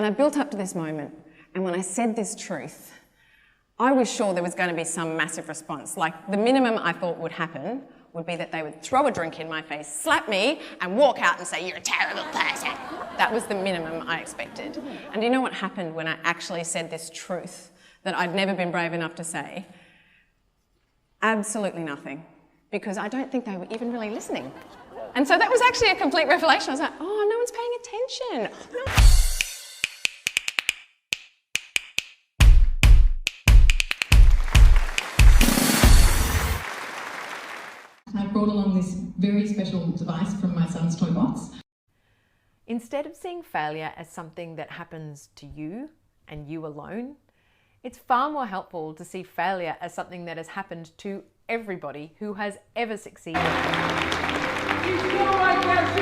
And I built up to this moment, and when I said this truth, I was sure there was going to be some massive response. Like, the minimum I thought would happen would be that they would throw a drink in my face, slap me, and walk out and say, "You're a terrible person." That was the minimum I expected. And do you know what happened when I actually said this truth that I'd never been brave enough to say? Absolutely nothing, because I don't think they were even really listening. And so that was actually a complete revelation. I was like, oh, no one's paying attention. No. I brought along this very special device from my son's toy box. Instead of seeing failure as something that happens to you and you alone, it's far more helpful to see failure as something that has happened to everybody who has ever succeeded.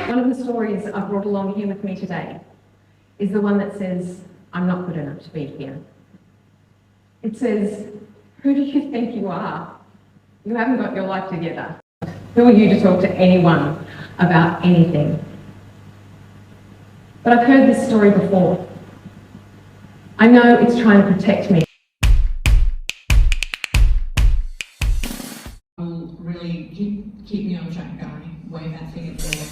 One of the stories I've brought along here with me today is the one that says, "I'm not good enough to be here." It says, "Who do you think you are? You haven't got your life together. Who are you to talk to anyone about anything?" But I've heard this story before. I know it's trying to protect me. Will really keep me on track going. Wave that finger forward.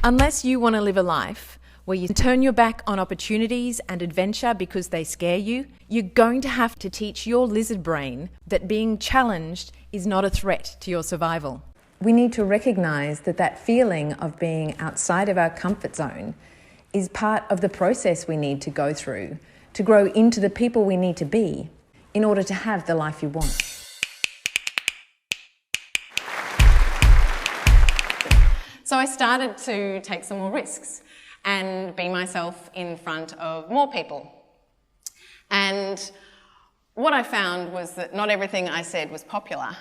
Unless you want to live a life where you turn your back on opportunities and adventure because they scare you, you're going to have to teach your lizard brain that being challenged is not a threat to your survival. We need to recognise that that feeling of being outside of our comfort zone is part of the process we need to go through to grow into the people we need to be in order to have the life you want. So I started to take some more risks and be myself in front of more people. And what I found was that not everything I said was popular.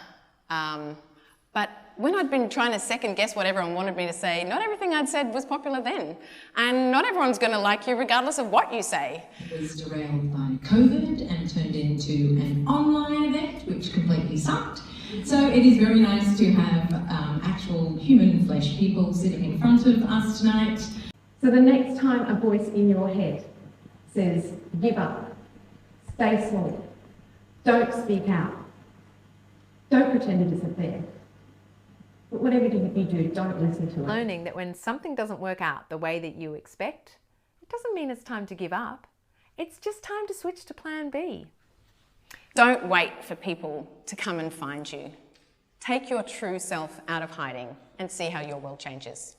But when I'd been trying to second guess what everyone wanted me to say, not everything I'd said was popular then. And not everyone's going to like you regardless of what you say. It was derailed by COVID and turned into an online event, which completely sucked. So it is very nice to have actual human flesh people sitting in front of us tonight. So the next time a voice in your head says, "Give up, stay small, don't speak out, don't pretend it isn't there," but whatever you do, don't listen to it. Learning that when something doesn't work out the way that you expect, it doesn't mean it's time to give up. It's just time to switch to plan B. Don't wait for people to come and find you. Take your true self out of hiding and see how your world changes.